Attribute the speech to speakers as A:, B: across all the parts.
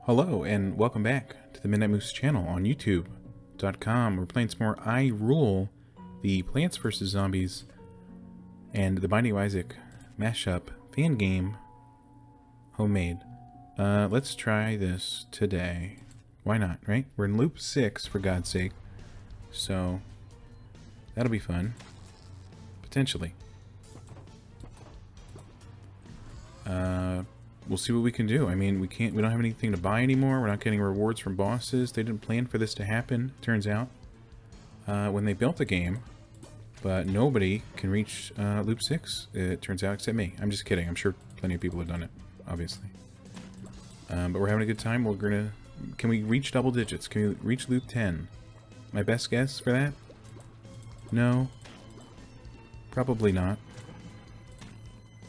A: Hello and welcome back to the Midnight Moose channel on YouTube.com. We're playing some more I.RULE, the Plants vs. Zombies and the Binding of Isaac mashup fan game homemade. Let's try this today. Why not, right? We're in loop 6 for God's sake. So that'll be fun. Potentially. We'll see what we can do. I mean, we don't have anything to buy anymore. We're not getting rewards from bosses. They didn't plan for this to happen, turns out, when they built the game. But nobody can reach loop 6, it turns out, except me. I'm just kidding. I'm sure plenty of people have done it, obviously. But we're having a good time. Can we reach double digits? Can we reach loop 10? My best guess for that? No. Probably not.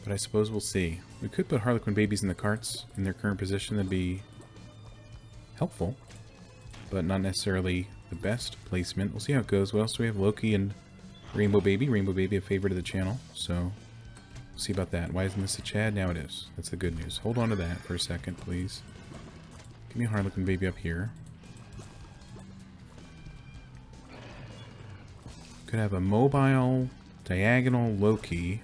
A: But I suppose we'll see. We could put Harlequin babies in the carts in their current position. That'd be helpful, but not necessarily the best placement. We'll see how it goes. What else do we have? Loki and Rainbow Baby. Rainbow Baby, a favorite of the channel, so we'll see about that. Why isn't this a Chad? Now it is. That's the good news. Hold on to that for a second, please. Give me a Harlequin baby up here. Could have a mobile, diagonal Loki.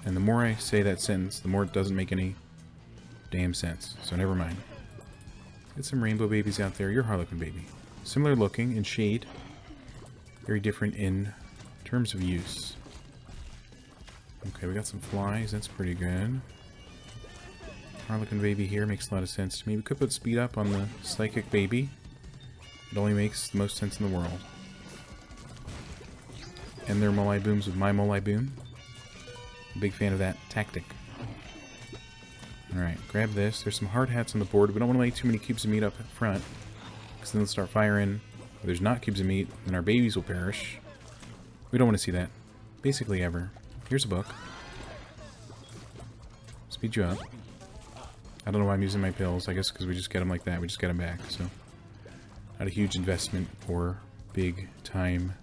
A: And the more I say that sentence, the more it doesn't make any damn sense. So never mind. Get some rainbow babies out there. You're Harlequin baby. Similar looking in shade. Very different in terms of use. Okay, we got some flies. That's pretty good. Harlequin baby here makes a lot of sense to me. We could put speed up on the psychic baby. It only makes the most sense in the world. And their molly booms with my molly boom. Big fan of that tactic. Alright, grab this. There's some hard hats on the board. We don't want to lay too many cubes of meat up front, because then they'll start firing. If there's not cubes of meat, then our babies will perish. We don't want to see that. Basically ever. Here's a book. Speed you up. I don't know why I'm using my pills. I guess because we just get them like that. We just get them back, so not a huge investment or big time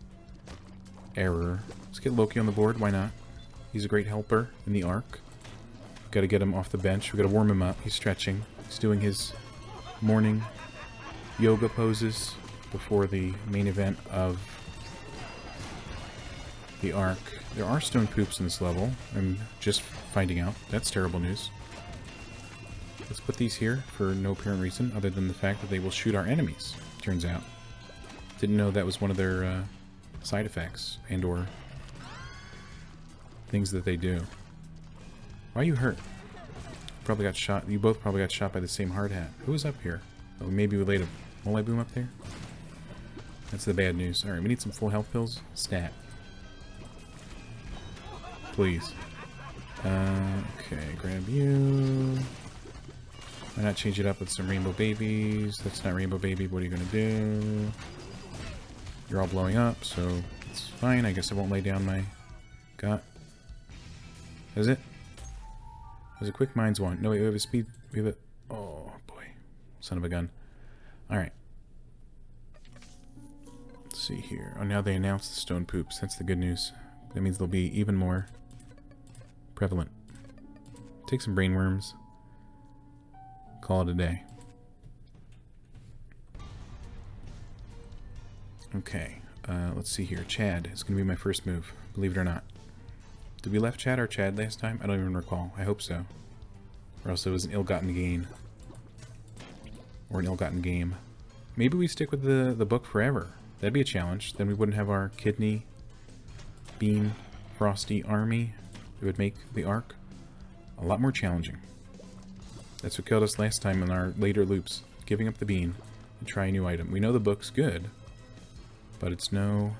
A: error. Let's get Loki on the board. Why not? He's a great helper in the arc. Got to get him off the bench. We've got to warm him up. He's stretching. He's doing his morning yoga poses before the main event of the arc. There are stone poops in this level. I'm just finding out. That's terrible news. Let's put these here for no apparent reason other than the fact that they will shoot our enemies, turns out. Didn't know that was one of their side effects and or things that they do. Why are you hurt? Probably got shot. You both probably got shot by the same hard hat. Who was up here? Oh, maybe we laid a molly boom up there? That's the bad news. Alright, we need some full health pills. Stat. Please. Okay, grab you. Why not change it up with some rainbow babies? That's not rainbow baby. What are you gonna do? You're all blowing up, so it's fine. I guess I won't lay down my gut. Is it? There's a quick minds one. No, wait, we have a speed. We have a. Oh boy, son of a gun. All right. Let's see here. Oh, now they announced the stone poops. That's the good news. That means they'll be even more prevalent. Take some brain worms. Call it a day. Okay. Let's see here. Chad is going to be my first move. Believe it or not. Did we left Chad or Chad last time? I don't even recall. I hope so. Or else it was an ill-gotten gain. Or an ill-gotten game. Maybe we stick with the book forever. That'd be a challenge. Then we wouldn't have our kidney, bean, frosty army. It would make the arc a lot more challenging. That's what killed us last time in our later loops. Giving up the bean and try a new item. We know the book's good, but it's no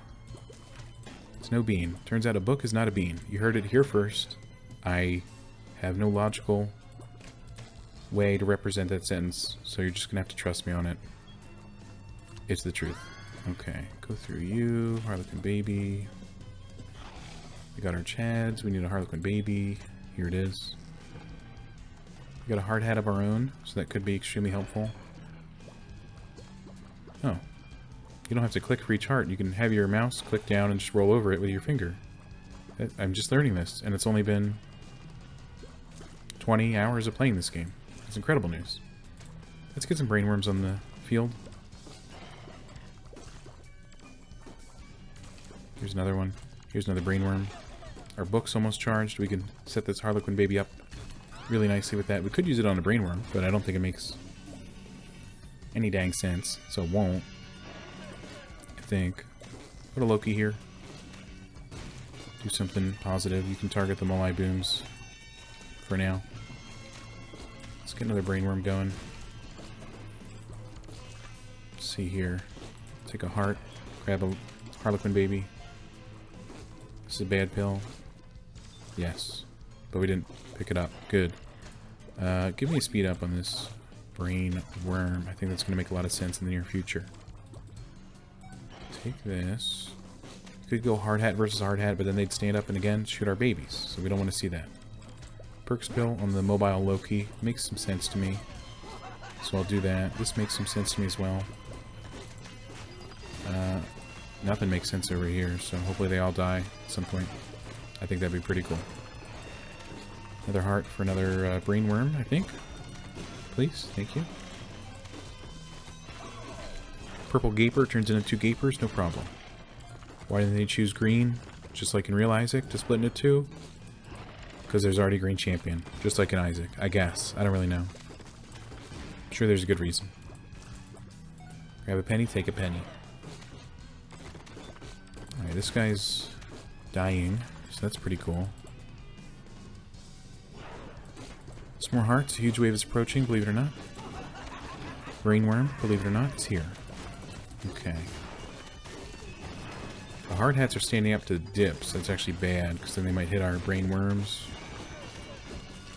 A: bean. Turns out a book is not a bean. You heard it here first. I have no logical way to represent that sentence, so you're just gonna have to trust me on it. It's the truth. Okay, go through you, Harlequin baby. We got our Chads. We need a Harlequin baby. Here it is. We got a hard hat of our own, so that could be extremely helpful. Oh. You don't have to click for each heart. You can have your mouse click down and just roll over it with your finger. I'm just learning this, and it's only been 20 hours of playing this game. It's incredible news. Let's get some brainworms on the field. Here's another one. Here's another brainworm. Our book's almost charged. We can set this Harlequin baby up really nicely with that. We could use it on a brainworm, but I don't think it makes any dang sense, so it won't. I think. Put a Loki here. Do something positive. You can target the Moai booms for now. Let's get another brainworm going. Let's see here. Take a heart. Grab a Harlequin baby. This is a bad pill. Yes. But we didn't pick it up. Good. Give me a speed up on this brain worm. I think that's going to make a lot of sense in the near future. Take this. Could go hard hat versus hard hat, but then they'd stand up and again shoot our babies. So we don't want to see that. Perks pill on the mobile Loki makes some sense to me. So I'll do that. This makes some sense to me as well. Nothing makes sense over here, so hopefully they all die at some point. I think that'd be pretty cool. Another heart for another brain worm, I think. Please, thank you. Purple Gaper turns into 2 Gapers, no problem. Why didn't they choose green, just like in real Isaac, to split into 2? Because there's already green champion, just like in Isaac, I guess. I don't really know. I'm sure there's a good reason. Grab a penny, take a penny. Alright, this guy's dying, so that's pretty cool. Some more hearts. A huge wave is approaching, believe it or not. Brainworm, believe it or not, is here. Okay. The hard hats are standing up to dips. That's actually bad, because then they might hit our brainworms.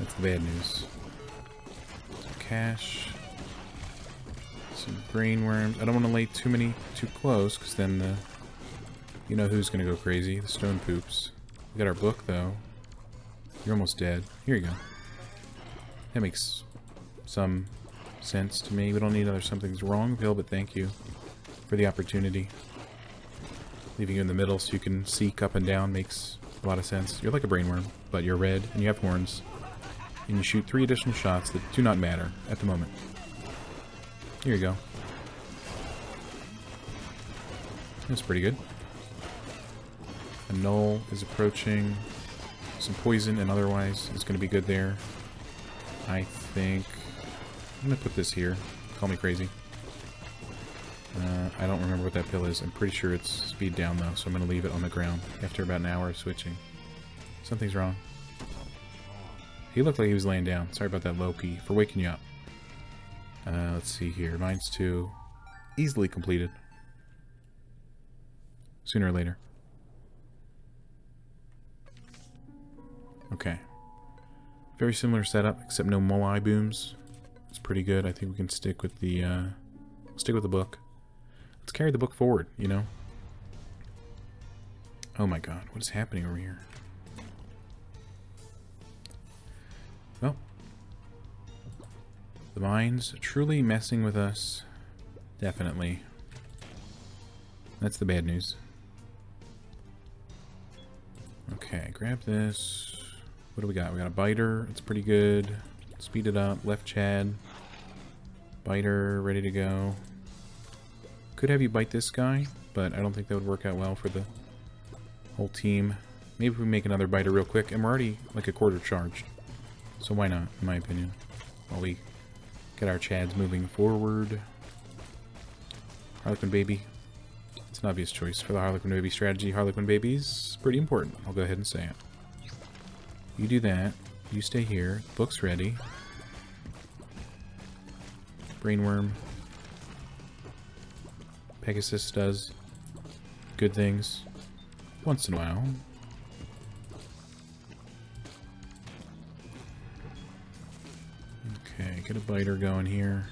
A: That's the bad news. Some cash. Some brainworms. I don't want to lay too close, because then the... You know who's going to go crazy. The stone poops. We got our book, though. You're almost dead. Here you go. That makes some sense to me. We don't need another something's wrong pill, but thank you for the opportunity. Leaving you in the middle so you can seek up and down makes a lot of sense. You're like a brainworm, but you're red and you have horns. And you shoot 3 additional shots that do not matter at the moment. Here you go. That's pretty good. A null is approaching. Some poison and otherwise is going to be good there. I think... I'm going to put this here. Call me crazy. I don't remember what that pill is. I'm pretty sure it's speed down though, so I'm going to leave it on the ground after about an hour of switching. Something's wrong. He looked like he was laying down. Sorry about that, Loki, for waking you up. Let's see here. Mine's 2. Easily completed. Sooner or later. Okay. Very similar setup, except no Moai booms. It's pretty good. I think we can stick with the book. Let's carry the book forward, you know? Oh my god, what is happening over here? Well, the mine's truly messing with us. Definitely. That's the bad news. Okay, grab this. What do we got? We got a biter. It's pretty good. Speed it up. Left Chad. Biter, ready to go. Could have you bite this guy, but I don't think that would work out well for the whole team. Maybe we make another biter real quick, and we're already like a quarter charged. So why not, in my opinion, while we get our Chads moving forward. Harlequin Baby. It's an obvious choice for the Harlequin Baby strategy. Harlequin Baby's pretty important. I'll go ahead and say it. You do that. You stay here. Book's ready. Brainworm. Pegasus does good things once in a while. Okay, get a biter going here.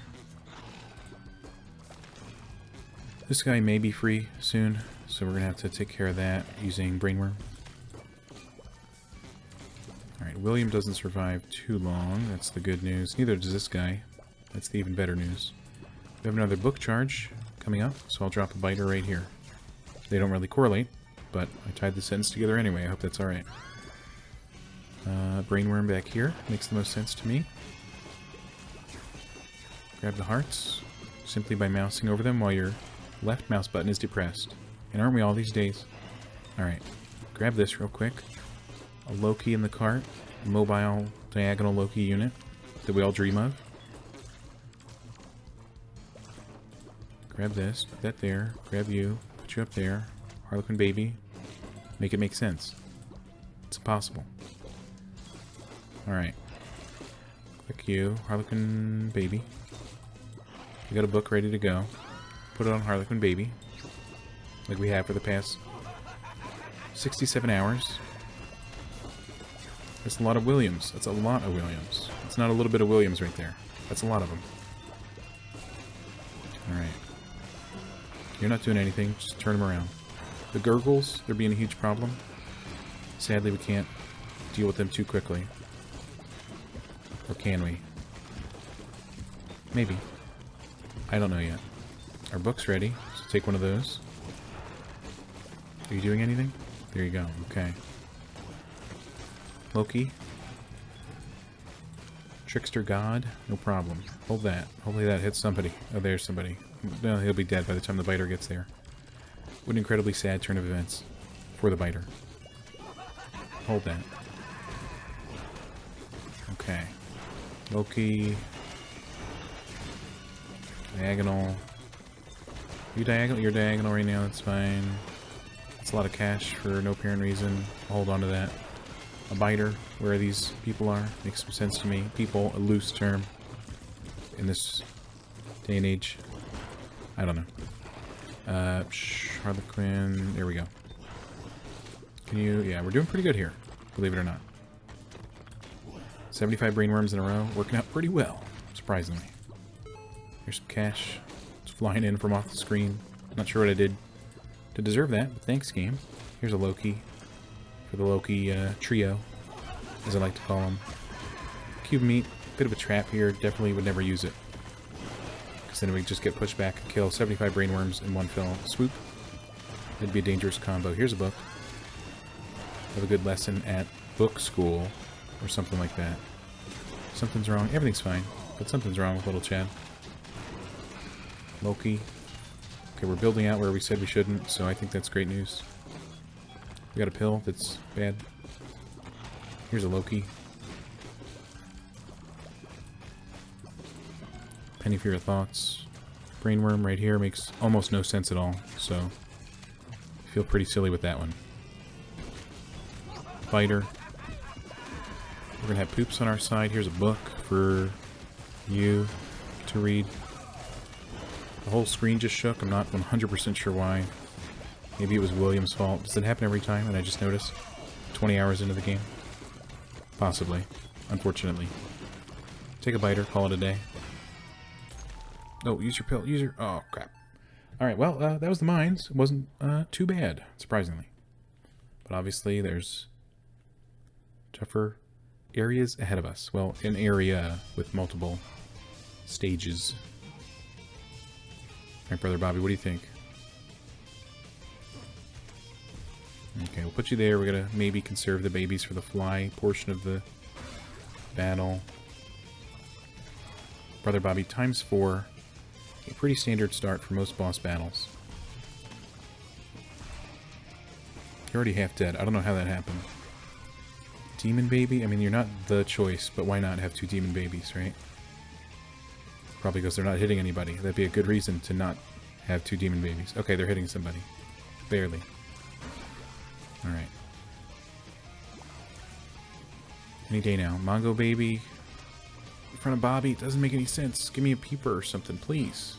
A: This guy may be free soon, so we're going to have to take care of that using Brainworm. Alright, William doesn't survive too long. That's the good news. Neither does this guy. That's the even better news. We have another book charge coming up, so I'll drop a biter right here. They don't really correlate, but I tied the sentence together anyway. I hope that's alright. Brainworm back here. Makes the most sense to me. Grab the hearts simply by mousing over them while your left mouse button is depressed. And aren't we all these days? Alright. Grab this real quick. A Loki in the cart. A mobile diagonal Loki unit that we all dream of. Grab this. Put that there. Grab you. Put you up there. Harlequin baby. Make it make sense. It's impossible. Alright. Click you. Harlequin baby. You got a book ready to go. Put it on Harlequin baby. Like we have for the past 67 hours. That's a lot of Williams. That's a lot of Williams. It's not a little bit of Williams right there. That's a lot of them. Alright. You're not doing anything. Just turn them around. The gurgles, they're being a huge problem. Sadly, we can't deal with them too quickly. Or can we? Maybe. I don't know yet. Our book's ready, so take one of those. Are you doing anything? There you go. Okay. Loki. Trickster God. No problem. Hold that. Hopefully that hits somebody. Oh, there's somebody. No, he'll be dead by the time the biter gets there. What an incredibly sad turn of events for the biter. Hold that. Okay. Loki. Diagonal. You diagonal? You're diagonal right now, that's fine. It's a lot of cash for no apparent reason. I'll hold on to that. A biter, where these people are, makes some sense to me. People, a loose term in this day and age. I don't know. Harlequin, there we go. Can you, yeah, we're doing pretty good here, believe it or not. 75 brainworms in a row, working out pretty well, surprisingly. Here's some cash. It's flying in from off the screen. Not sure what I did to deserve that, but thanks, game. Here's a Loki. For the Loki trio, as I like to call them. Cube meat. Bit of a trap here. Definitely would never use it. Because then we just get pushed back and kill 75 brainworms in one fell swoop. That'd be a dangerous combo. Here's a book. Have a good lesson at book school. Or something like that. Something's wrong. Everything's fine. But something's wrong with little Chad. Loki. Okay, we're building out where we said we shouldn't, so I think that's great news. We got a pill that's bad. Here's a Loki. Penny for your thoughts. Brainworm right here makes almost no sense at all, so I feel pretty silly with that one. Biter. We're gonna have poops on our side. Here's a book for you to read. The whole screen just shook. I'm not 100% sure why. Maybe it was William's fault. Does it happen every time and I just noticed? 20 hours into the game? Possibly. Unfortunately. Take a biter, call it a day. Oh, use your pill. Use your... Oh, crap. Alright, well, that was the mines. It wasn't too bad, surprisingly. But obviously there's tougher areas ahead of us. Well, an area with multiple stages. Alright, Brother Bobby, what do you think? Okay, we'll put you there. We're gonna maybe conserve the babies for the fly portion of the battle. Brother Bobby, ×4. A pretty standard start for most boss battles. You're already half dead. I don't know how that happened. Demon baby? I mean, you're not the choice, but why not have 2 demon babies, right? Probably because they're not hitting anybody. That'd be a good reason to not have 2 demon babies. Okay, they're hitting somebody. Barely. Alright. Any day now. Mongo baby. In front of Bobby. It doesn't make any sense. Give me a peeper or something, please.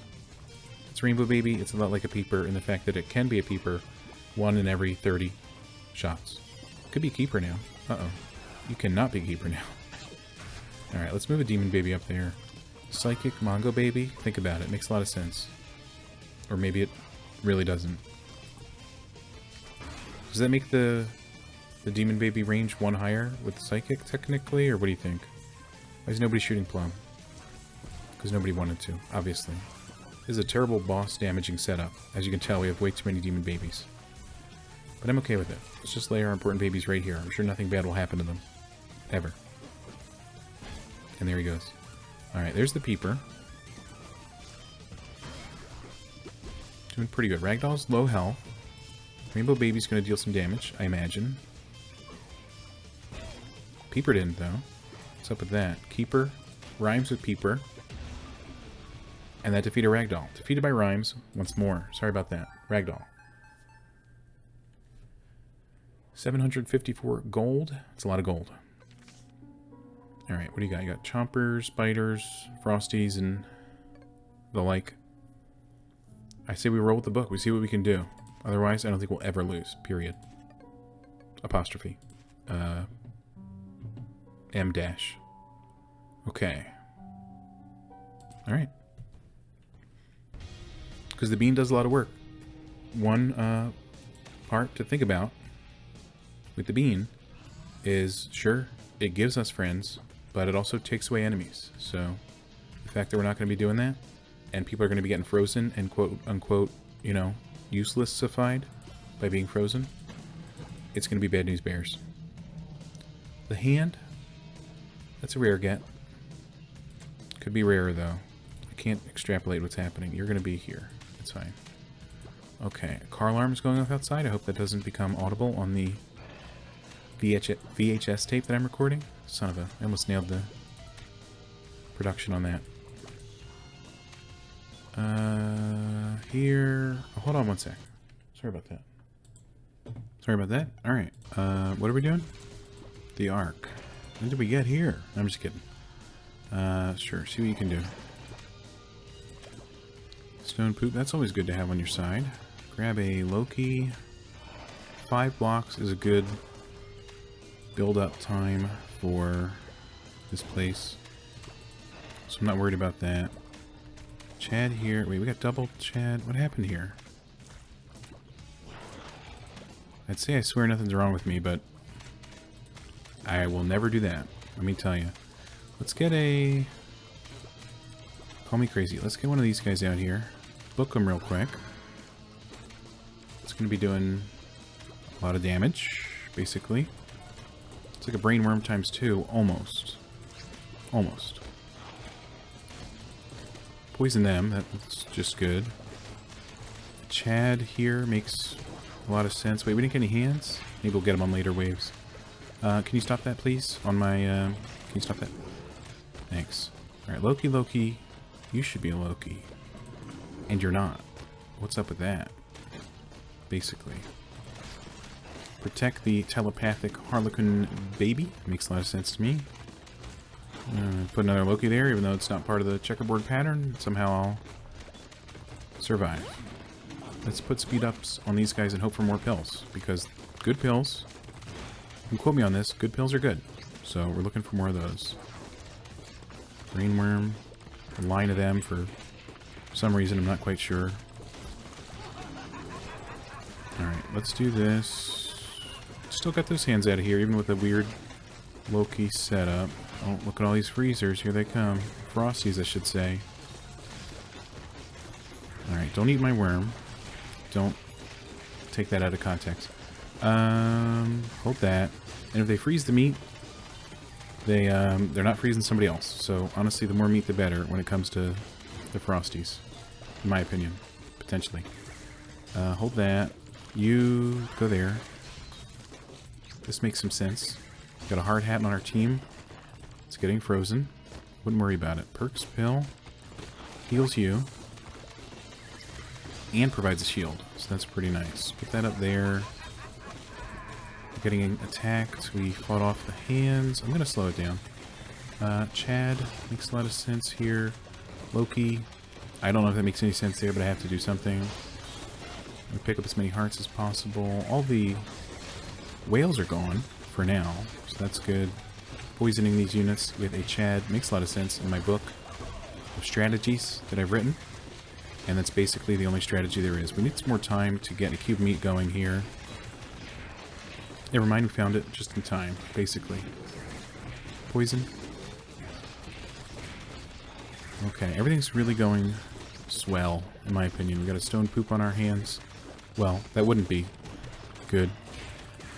A: It's Rainbow Baby. It's a lot like a peeper in the fact that it can be a peeper 1 in every 30 shots. Could be keeper now. Uh-oh. You cannot be keeper now. Alright, let's move a demon baby up there. Psychic Mongo baby. Think about it. Makes a lot of sense. Or maybe it really doesn't. Does that make the demon baby range 1 higher with psychic technically, or what do you think? Why is nobody shooting plum? Because nobody wanted to, obviously. This is a terrible boss damaging setup. As you can tell, we have way too many demon babies. But I'm okay with it. Let's just lay our important babies right here. I'm sure nothing bad will happen to them. Ever. And there he goes. Alright, there's the peeper. Doing pretty good. Ragdoll's low health. Rainbow Baby's going to deal some damage, I imagine. Peeper didn't, though. What's up with that? Keeper rhymes with Peeper. And that defeated Ragdoll. Defeated by rhymes once more. Sorry about that. Ragdoll. 754 gold. That's a lot of gold. Alright, what do you got? You got chompers, spiders, frosties, and the like. I say we roll with the book. We see what we can do. Otherwise, I don't think we'll ever lose. Period. Apostrophe. M dash. Okay. Alright. Because the bean does a lot of work. One part to think about with the bean is, sure, it gives us friends, but it also takes away enemies. So the fact that we're not going to be doing that, and people are going to be getting frozen and quote-unquote, you know, uselessified by being frozen, it's going to be bad news bears. The hand, that's a rare get. Could be rarer, though. I can't extrapolate what's happening. You're going to be here. It's fine. Okay, a car alarm is going off outside. I hope that doesn't become audible on the VHS tape that I'm recording. Son of a... I almost nailed the production on that. Here... Oh, hold on one sec. Sorry about that. Sorry about that. Alright. What are we doing? The Ark. When did we get here? I'm just kidding. Sure. See what you can do. Stone poop. That's always good to have on your side. Grab a Loki. 5 blocks is a good build-up time for this place. So I'm not worried about that. Chad here. Wait, we got double Chad. What happened here? I'd say I swear nothing's wrong with me, but I will never do that. Let me tell you. Let's get a... Call me crazy. Let's get one of these guys out here. Book them real quick. It's going to be doing a lot of damage, basically. It's like a brain worm times 2, almost. Almost. Poison them, that's just good. Chad here makes a lot of sense. Wait, we didn't get any hands? Maybe we'll get them on later waves. Can you stop that, please? On my, can you stop that? Thanks. Alright, Loki, you should be a Loki. And you're not. What's up with that? Basically. Protect the telepathic Harlequin baby. Makes a lot of sense to me. Put another Loki there, even though it's not part of the checkerboard pattern. Somehow I'll survive. Let's put speed ups on these guys and hope for more pills. Because good pills, you can quote me on this, good pills are good. So we're looking for more of those. Brainworm. A line of them for some reason, I'm not quite sure. Alright, let's do this. Still got those hands out of here, even with a weird Loki setup. Oh, look at all these freezers. Here they come. Frosties, I should say. Alright, don't eat my worm. Don't take that out of context. Hold that. And if they freeze the meat, they're not freezing somebody else. So, honestly, the more meat, the better when it comes to the Frosties. In my opinion. Potentially. Hold that. You go there. This makes some sense. Got a hard hat on our team. It's getting frozen. Wouldn't worry about it. Perks pill. Heals you. And provides a shield. So that's pretty nice. Put that up there. We're getting attacked. We fought off the hands. I'm going to slow it down. Chad makes a lot of sense here. Loki. I don't know if that makes any sense there, but I have to do something. I'm going to pick up as many hearts as possible. All the whales are gone for now, so that's good. Poisoning these units with a Chad makes a lot of sense in my book of strategies that I've written. And that's basically the only strategy there is. We need some more time to get a cube meat going here. Never mind, we found it just in time, basically. Poison. Okay, everything's really going swell, in my opinion. We got a stone poop on our hands. Well, that wouldn't be good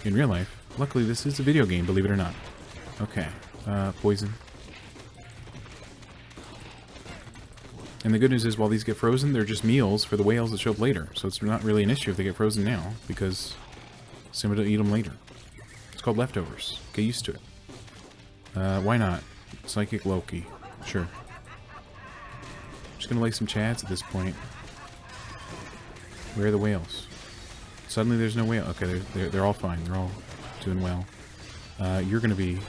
A: in real life. Luckily, this is a video game, believe it or not. Okay, poison. And the good news is, while these get frozen, they're just meals for the whales that show up later. So it's not really an issue if they get frozen now, because somebody will eat them later. It's called leftovers. Get used to it. Why not? Psychic Loki. Sure. Just gonna lay some chads at this point. Where are the whales? Suddenly there's no whale. Okay, they're all fine. They're all doing well. You're gonna be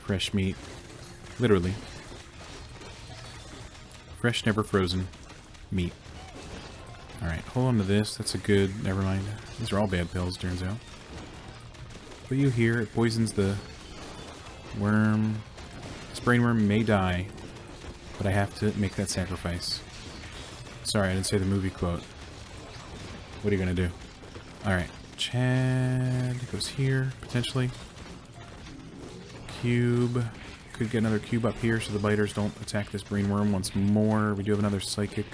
A: fresh meat. Literally. Fresh, never frozen meat. Alright, hold on to this. That's a good... Never mind. These are all bad pills, turns out. Put you here. It poisons the worm. This brain worm may die, but I have to make that sacrifice. Sorry, I didn't say the movie quote. What are you gonna do? Alright. Chad goes here, potentially. Cube. Could get another cube up here so the biters don't attack this brain worm once more. We do have another psychic.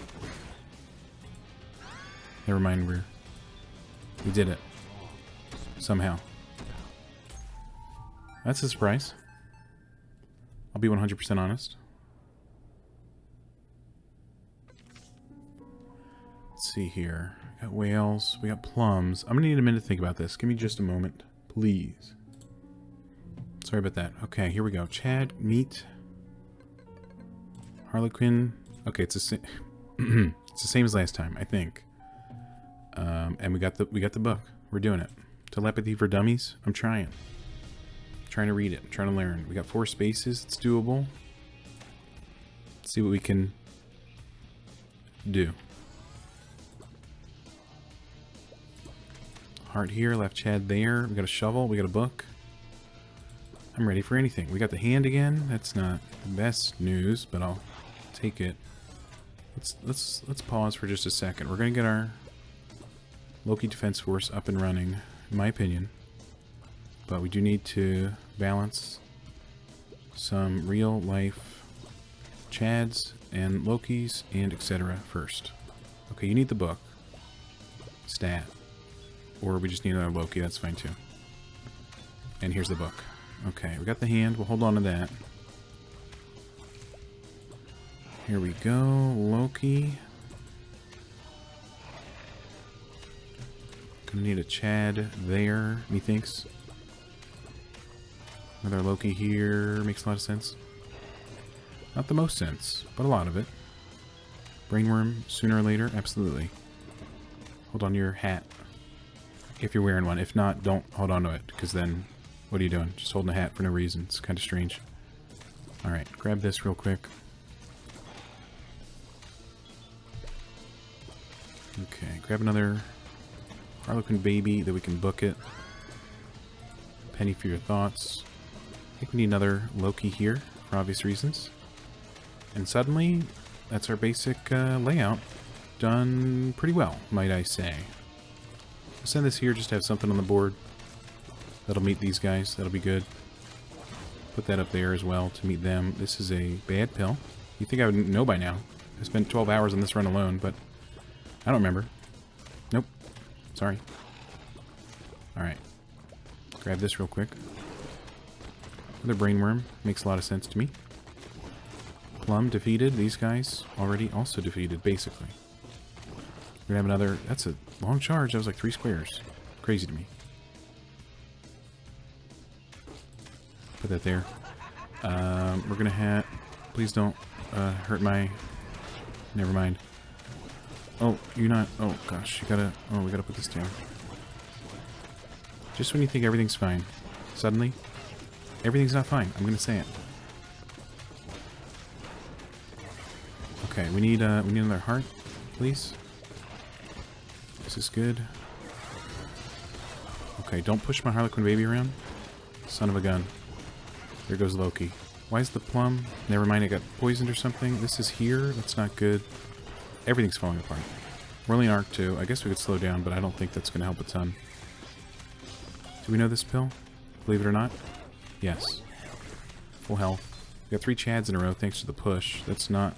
A: Never mind, we did it. Somehow. That's a surprise. I'll be 100% honest. Let's see here. We got whales. We got plums. I'm gonna need a minute to think about this. Give me just a moment, please. Sorry about that. Okay, here we go. Chad, meat, Harlequin. Okay, it's the it's the same as last time, I think. And we got the book. We're doing it. Telepathy for Dummies. I'm trying. Trying to read it. I'm trying to learn. We got 4 spaces. It's doable. Let's see what we can do. Heart here. Left Chad there. We got a shovel. We got a book. I'm ready for anything. We got the hand again. That's not the best news, but I'll take it. Let's pause for just a second. We're gonna get our Loki Defense Force up and running, in my opinion. But we do need to balance some real life Chads and Lokis and etc. first. Okay, you need the book. Stat. Or we just need another Loki, that's fine too. And here's the book. Okay, we got the hand. We'll hold on to that. Here we go. Loki. Gonna need a Chad there, methinks. Another Loki here. Makes a lot of sense. Not the most sense, but a lot of it. Brainworm, sooner or later? Absolutely. Hold on to your hat. If you're wearing one. If not, don't hold on to it, because then... What are you doing? Just holding a hat for no reason. It's kind of strange. Alright, grab this real quick. Okay, grab another Harlequin baby that we can book it. Penny for your thoughts. I think we need another Loki here, for obvious reasons. And suddenly, that's our basic layout. Done pretty well, might I say. I'll send this here just to have something on the board. That'll meet these guys. That'll be good. Put that up there as well to meet them. This is a bad pill. You'd think I would know by now. I spent 12 hours on this run alone, but I don't remember. Nope. Sorry. Alright. Grab this real quick. Another brainworm. Makes a lot of sense to me. Plum defeated. These guys already also defeated, basically. We're gonna have another... That's a long charge. That was like 3 squares. Crazy to me. Put that there. We're gonna have... Please don't hurt my... Never mind. Oh, you're not... Oh, gosh. You gotta... Oh, we gotta put this down. Just when you think everything's fine. Suddenly, everything's not fine. I'm gonna say it. Okay, we need another heart, please. This is good. Okay, don't push my Harlequin baby around. Son of a gun. There goes Loki. Why is the plum? Never mind, it got poisoned or something. This is here. That's not good. Everything's falling apart. We're only in Arc 2. I guess we could slow down, but I don't think that's going to help a ton. Do we know this pill? Believe it or not? Yes. Full health. We got 3 Chads in a row thanks to the push. That's not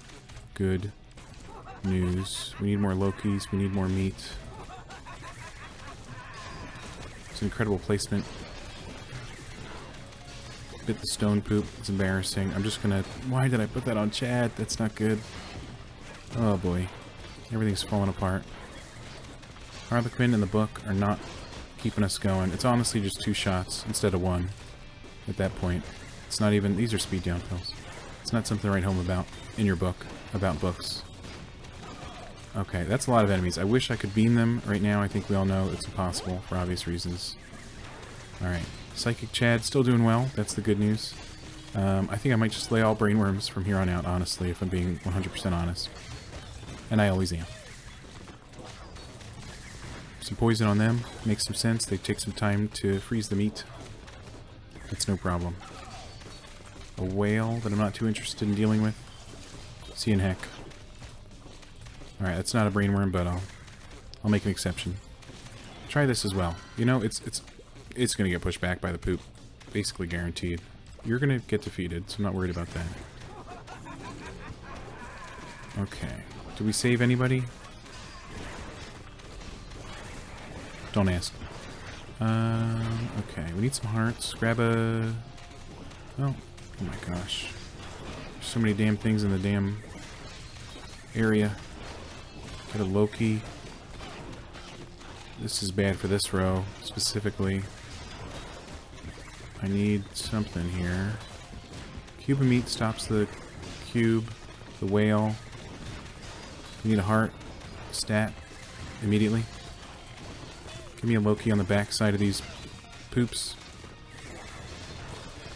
A: good news. We need more Lokis. We need more meat. It's an incredible placement. Bit the stone poop. It's embarrassing. I'm just gonna... Why did I put that on Chad? That's not good. Oh boy. Everything's falling apart. Harlequin and the book are not keeping us going. It's honestly just 2 shots instead of 1 at that point. It's not even... These are speed down pills. It's not something to write home about in your book, about books. Okay, that's a lot of enemies. I wish I could beam them right now. I think we all know it's impossible for obvious reasons. Alright. Psychic Chad still doing well. That's the good news. I think I might just lay all brainworms from here on out, honestly, if I'm being 100% honest. And I always am. Some poison on them. Makes some sense. They take some time to freeze the meat. That's no problem. A whale that I'm not too interested in dealing with. See in heck. Alright, that's not a brainworm, but I'll make an exception. Try this as well. You know, it's gonna get pushed back by the poop. Basically guaranteed. You're gonna get defeated, so I'm not worried about that. Okay. Do we save anybody? Don't ask. Okay, we need some hearts. Grab a... Oh my gosh. There's so many damn things in the damn area. Get a Loki. This is bad for this row, specifically. I need something here. Cube of meat stops the cube. The whale. We need a heart. Stat. Immediately. Give me a Loki on the back side of these poops.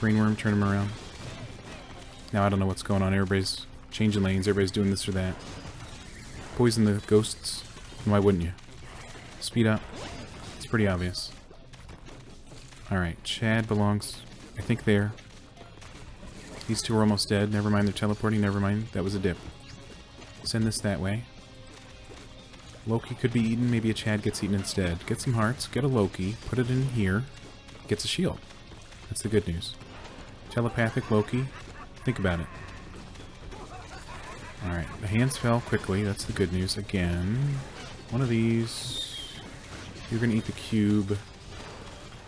A: Brainworm, turn them around. Now I don't know what's going on. Everybody's changing lanes. Everybody's doing this or that. Poison the ghosts. And why wouldn't you? Speed up. It's pretty obvious. Alright, Chad belongs, I think, there. These 2 are almost dead. Never mind, they're teleporting. Never mind, that was a dip. Send this that way. Loki could be eaten. Maybe a Chad gets eaten instead. Get some hearts. Get a Loki. Put it in here. Gets a shield. That's the good news. Telepathic Loki. Think about it. Alright, the hands fell quickly. That's the good news. Again, one of these. You're going to eat the cube.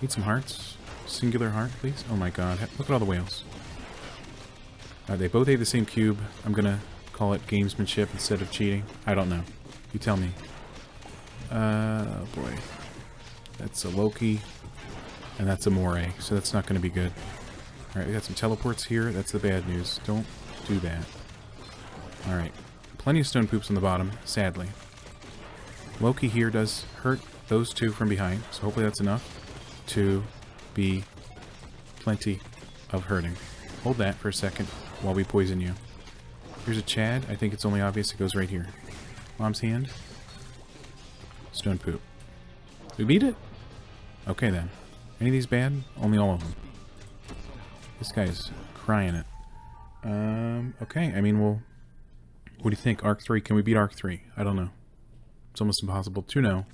A: Need some hearts. Singular heart, please. Oh my god. Look at all the whales. They both ate the same cube. I'm going to call it gamesmanship instead of cheating. I don't know. You tell me. Oh boy. That's a Loki. And that's a Moray. So that's not going to be good. Alright, we got some teleports here. That's the bad news. Don't do that. Alright. Plenty of stone poops on the bottom, sadly. Loki here does hurt those 2 from behind. So hopefully that's enough to be plenty of hurting. Hold that for a second while we poison you. Here's a Chad. I think it's only obvious it goes right here. Mom's hand. Stone poop. We beat it? Okay then. Any of these bad? Only all of them. This guy's crying it. Okay. I mean, what do you think? Arc 3? Can we beat Arc 3? I don't know. It's almost impossible to know.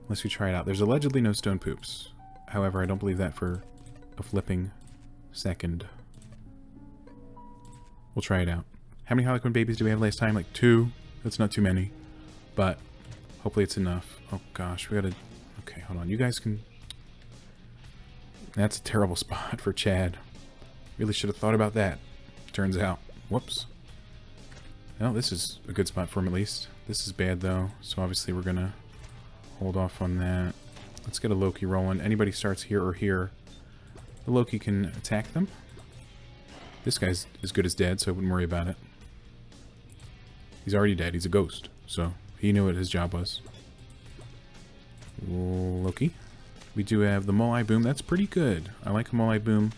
A: Unless we try it out. There's allegedly no stone poops. However, I don't believe that for a flipping second. We'll try it out. How many Harlequin babies do we have last time? Like 2? That's not too many. But hopefully it's enough. Oh gosh, we gotta... Okay, hold on. You guys can... That's a terrible spot for Chad. Really should have thought about that. Turns out. Whoops. Well, this is a good spot for him at least. This is bad though, so obviously we're gonna hold off on that. Let's get a Loki rolling. Anybody starts here or here, the Loki can attack them. This guy's as good as dead, so I wouldn't worry about it. He's already dead. He's a ghost, so he knew what his job was. Loki. We do have the Moai Boom. That's pretty good. I like a Moai Boom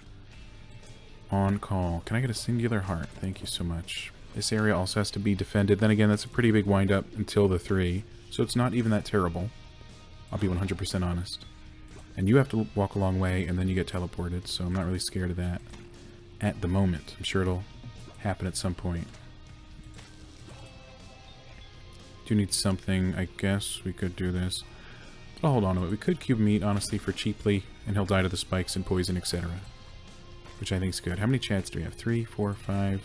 A: on call. Can I get a singular heart? Thank you so much. This area also has to be defended. Then again, that's a pretty big wind-up until the 3, so it's not even that terrible. I'll be 100% honest. And you have to walk a long way, and then you get teleported, so I'm not really scared of that at the moment. I'm sure it'll happen at some point. Do need something. I guess we could do this. But I'll hold on to it. We could cube meat, honestly, for cheaply, and he'll die to the spikes and poison, etc. Which I think is good. How many Chads do we have? 3, 4, 5...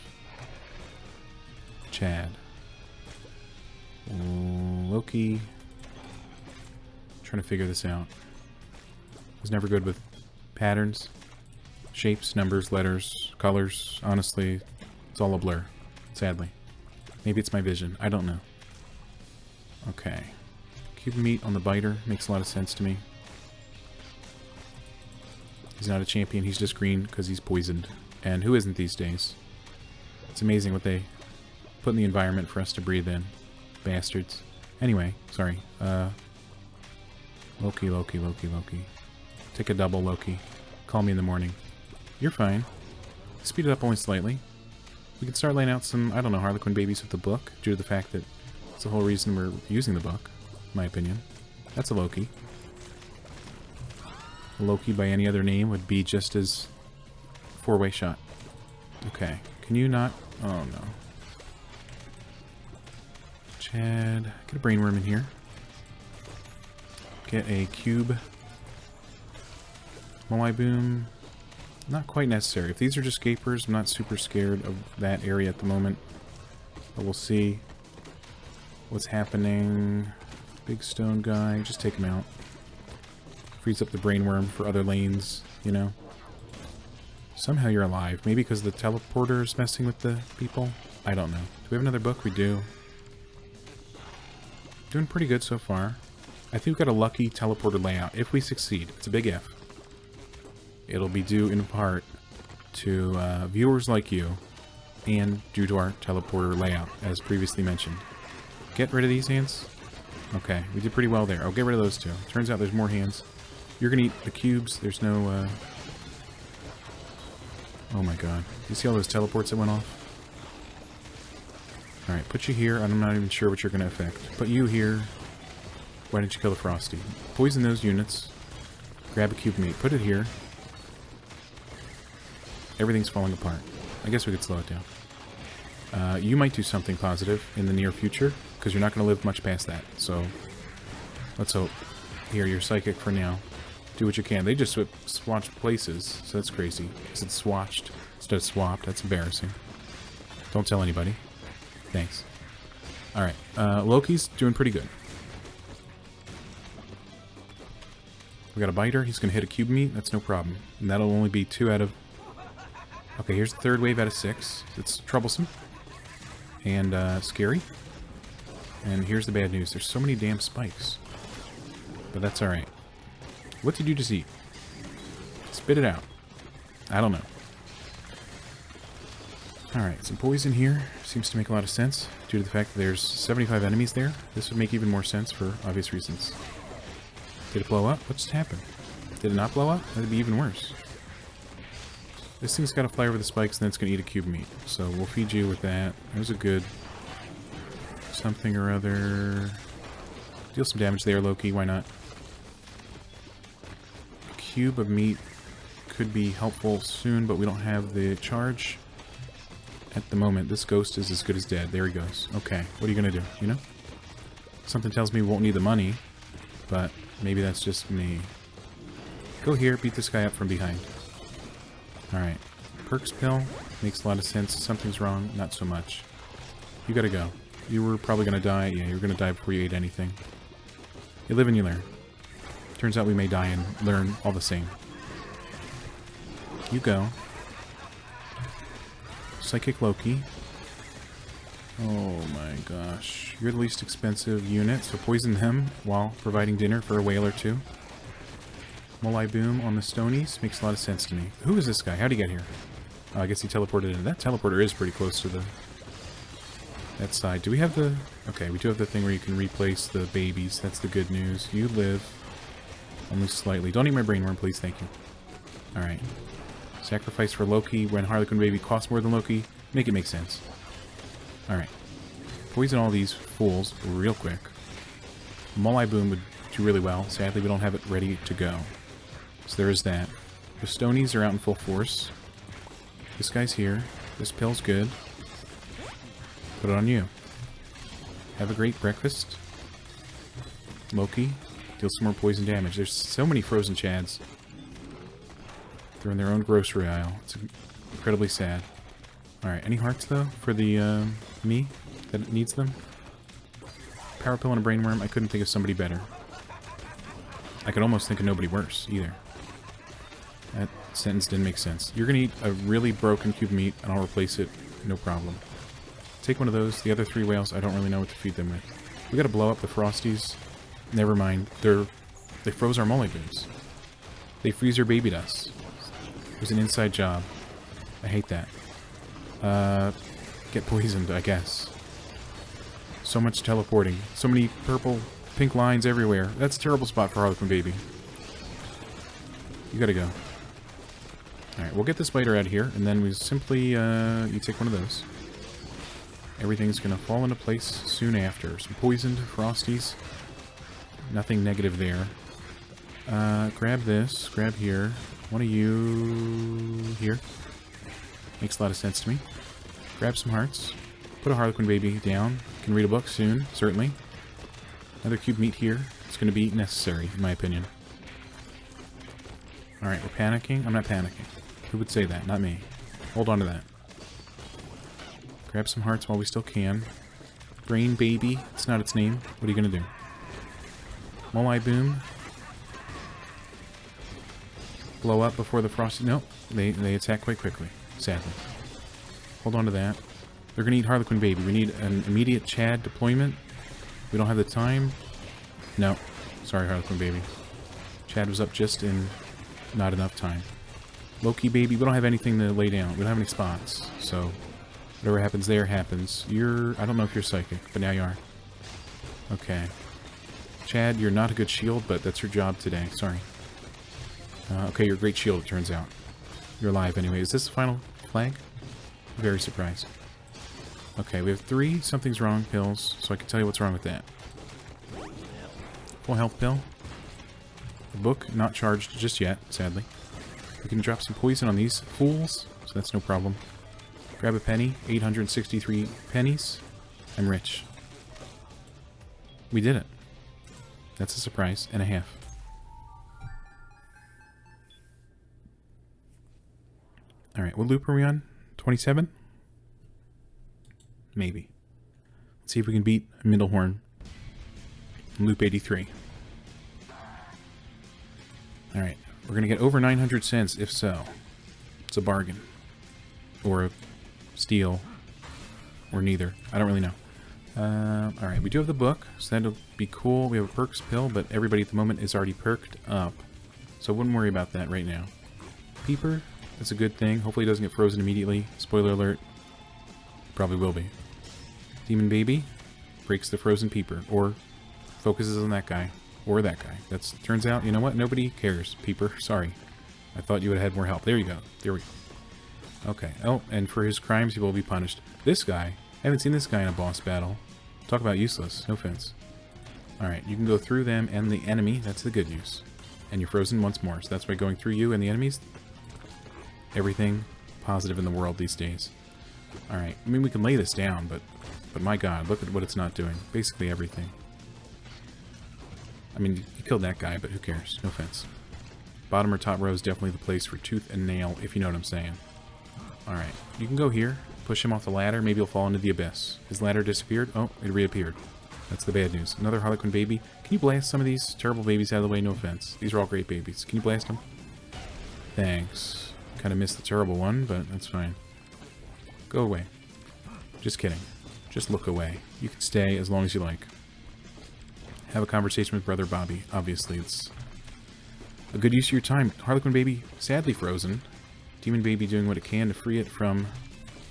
A: Chad. Loki. Trying to figure this out. Was never good with patterns. Shapes, numbers, letters, colors. Honestly, it's all a blur. Sadly. Maybe it's my vision. I don't know. Okay. Cube meat on the biter makes a lot of sense to me. He's not a champion, he's just green because he's poisoned. And who isn't these days? It's amazing what they put in the environment for us to breathe in. Bastards. Anyway, sorry. Loki. Take a double, Loki. Call me in the morning. You're fine. Speed it up only slightly. We can start laying out some, I don't know, Harlequin babies with the book, due to the fact that it's the whole reason we're using the book, in my opinion. That's a Loki. A Loki by any other name would be just as four-way shot. Okay. Can you not? Oh, no. Chad. Get a brainworm in here. Get a cube. Moai boom. Not quite necessary. If these are just gapers, I'm not super scared of that area at the moment. But we'll see what's happening. Big stone guy. Just take him out. Frees up the brainworm for other lanes, you know. Somehow you're alive. Maybe because the teleporter is messing with the people? I don't know. Do we have another book? We do. Doing pretty good so far. I think we've got a lucky teleporter layout. If we succeed. It's a big if. It'll be due in part to viewers like you and due to our teleporter layout, as previously mentioned. Get rid of these hands? Okay, we did pretty well there. I'll get rid of those two. Turns out there's more hands. You're gonna eat the cubes. There's no... Oh my god. You see all those teleports that went off? Alright, put you here. I'm not even sure what you're gonna affect. Put you here. Why didn't you kill the Frosty? Poison those units. Grab a cube meat. Put it here. Everything's falling apart. I guess we could slow it down. You might do something positive in the near future, because you're not going to live much past that. So, let's hope. Here, you're psychic for now. Do what you can. They just swatched places, so that's crazy. Is it swatched instead of swapped? That's embarrassing. Don't tell anybody. Thanks. Alright, Loki's doing pretty good. We got a biter. He's going to hit a cube meat. That's no problem. And that'll only be 2 out of... Okay, here's the third wave out of 6. It's troublesome. And, scary. And here's the bad news. There's so many damn spikes. But that's alright. What did you just eat? Spit it out. I don't know. Alright, some poison here. Seems to make a lot of sense. Due to the fact that there's 75 enemies there. This would make even more sense for obvious reasons. Did it blow up? What just happened? Did it not blow up? That'd be even worse. This thing's got to fly over the spikes and then it's going to eat a cube meat. So we'll feed you with that. There's a good something or other. Deal some damage there, Loki. Why not? A cube of meat could be helpful soon, but we don't have the charge at the moment. This ghost is as good as dead. There he goes. Okay, what are you going to do? You know? Something tells me we won't need the money, but maybe that's just me. Go here, beat this guy up from behind. Alright. Perks pill makes a lot of sense. Something's wrong. Not so much. You gotta go. You were probably gonna die. Yeah, you were gonna die before you ate anything. You live and you learn. Turns out we may die and learn all the same. You go. Psychic Loki. Oh my gosh. You're the least expensive unit, so poison them while providing dinner for a whale or two. Moai boom on the stonies makes a lot of sense to me. Who is this guy? How'd he get here? Oh, I guess he teleported in. That teleporter is pretty close to that side. Do we have the... Okay, we do have the thing where you can replace the babies. That's the good news. You live. Only slightly. Don't eat my brainworm, please. Thank you. Alright. Sacrifice for Loki when Harlequin baby costs more than Loki. Make it make sense. Alright. Poison all these fools real quick. Moai boom would do really well. Sadly, we don't have it ready to go. So there is that. The stonies are out in full force. This guy's here. This pill's good. Put it on you. Have a great breakfast. Loki, deal some more poison damage. There's so many frozen chads. They're in their own grocery aisle. It's incredibly sad. Alright, any hearts though for the me that needs them? Power pill and a brainworm. I couldn't think of somebody better. I could almost think of nobody worse either. That sentence didn't make sense. You're gonna eat a really broken cube meat and I'll replace it, no problem. Take one of those. The other 3 whales, I don't really know what to feed them with. We gotta blow up the Frosties. Never mind. They froze our molybooms. They freezer babied us. It was an inside job. I hate that. Get poisoned, I guess. So much teleporting. So many purple, pink lines everywhere. That's a terrible spot for Harlequin Baby. You gotta go. Alright, we'll get the spider out of here, and then we simply, you take one of those. Everything's gonna fall into place soon after. Some poisoned Frosties. Nothing negative there. Grab this. Grab here. One of you here. Makes a lot of sense to me. Grab some hearts. Put a Harlequin Baby down. Can read a book soon, certainly. Another cube meat here. It's gonna be necessary, in my opinion. Alright, we're panicking. I'm not panicking. Who would say that? Not me. Hold on to that. Grab some hearts while we still can. Brain Baby. It's not its name. What are you going to do? Molly Boom. Blow up before the Frosty... Nope. They attack quite quickly. Sadly. Hold on to that. They're going to eat Harlequin Baby. We need an immediate Chad deployment. We don't have the time. No. Sorry, Harlequin Baby. Chad was up just in not enough time. Loki Baby. We don't have anything to lay down. We don't have any spots. So... whatever happens there happens. I don't know if you're psychic, but now you are. Okay. Chad, you're not a good shield, but that's your job today. Sorry. Okay, you're a great shield, it turns out. You're alive anyway. Is this the final flag? Very surprised. Okay, we have 3 something's wrong pills, so I can tell you what's wrong with that. Full health pill. The book, not charged just yet, sadly. We can drop some poison on these fools, so that's no problem. Grab a penny. 863 pennies. I'm rich. We did it. That's a surprise and a half. Alright, what loop are we on? 27? Maybe. Let's see if we can beat Middlehorn. Loop 83. Alright, we're going to get over 900 cents if so. It's a bargain. Or a steal, or neither. I don't really know. Alright, we do have the book, so that'll be cool. We have a perks pill, but everybody at the moment is already perked up. So I wouldn't worry about that right now. Peeper, that's a good thing. Hopefully it doesn't get frozen immediately. Spoiler alert. Probably will be. Demon Baby breaks the frozen Peeper, or focuses on that guy, or that guy. That's turns out, you know what? Nobody cares, Peeper. Sorry. I thought you would have had more help. There you go. There we go. Okay. Oh, and for his crimes, he will be punished. This guy, I haven't seen this guy in a boss battle. Talk about useless. No offense. Alright, you can go through them and the enemy. That's the good news. And you're frozen once more. So that's why going through you and the enemies, everything positive in the world these days. Alright, I mean, we can lay this down, but my god, look at what it's not doing. Basically everything. I mean, you killed that guy, but who cares? No offense. Bottom or top row is definitely the place for tooth and nail, if you know what I'm saying. Alright, you can go here, push him off the ladder, maybe he'll fall into the abyss. His ladder disappeared? Oh, it reappeared. That's the bad news. Another Harlequin baby. Can you blast some of these terrible babies out of the way? No offense. These are all great babies. Can you blast them? Thanks. Kind of missed the terrible one, but that's fine. Go away. Just kidding. Just look away. You can stay as long as you like. Have a conversation with Brother Bobby. Obviously, it's a good use of your time. Harlequin baby, sadly frozen. Demon baby doing what it can to free it from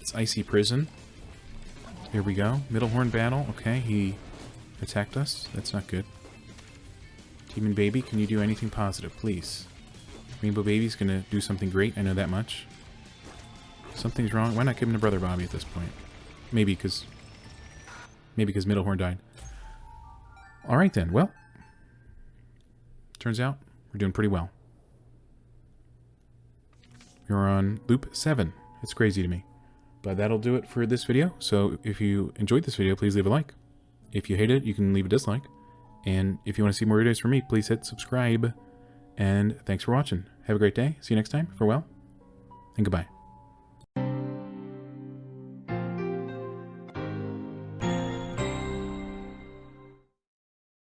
A: its icy prison. Here we go. Middlehorn battle. Okay, he attacked us. That's not good. Demon baby, can you do anything positive, please? Rainbow baby's gonna do something great. I know that much. Something's wrong. Why not give him to Brother Bobby at this point? Maybe because Middlehorn died. Alright then, well. Turns out, we're doing pretty well. You're on loop 7. It's crazy to me. But that'll do it for this video. So if you enjoyed this video, please leave a like. If you hate it, you can leave a dislike. And if you want to see more videos from me, please hit subscribe. And thanks for watching. Have a great day. See you next time. Farewell. And goodbye.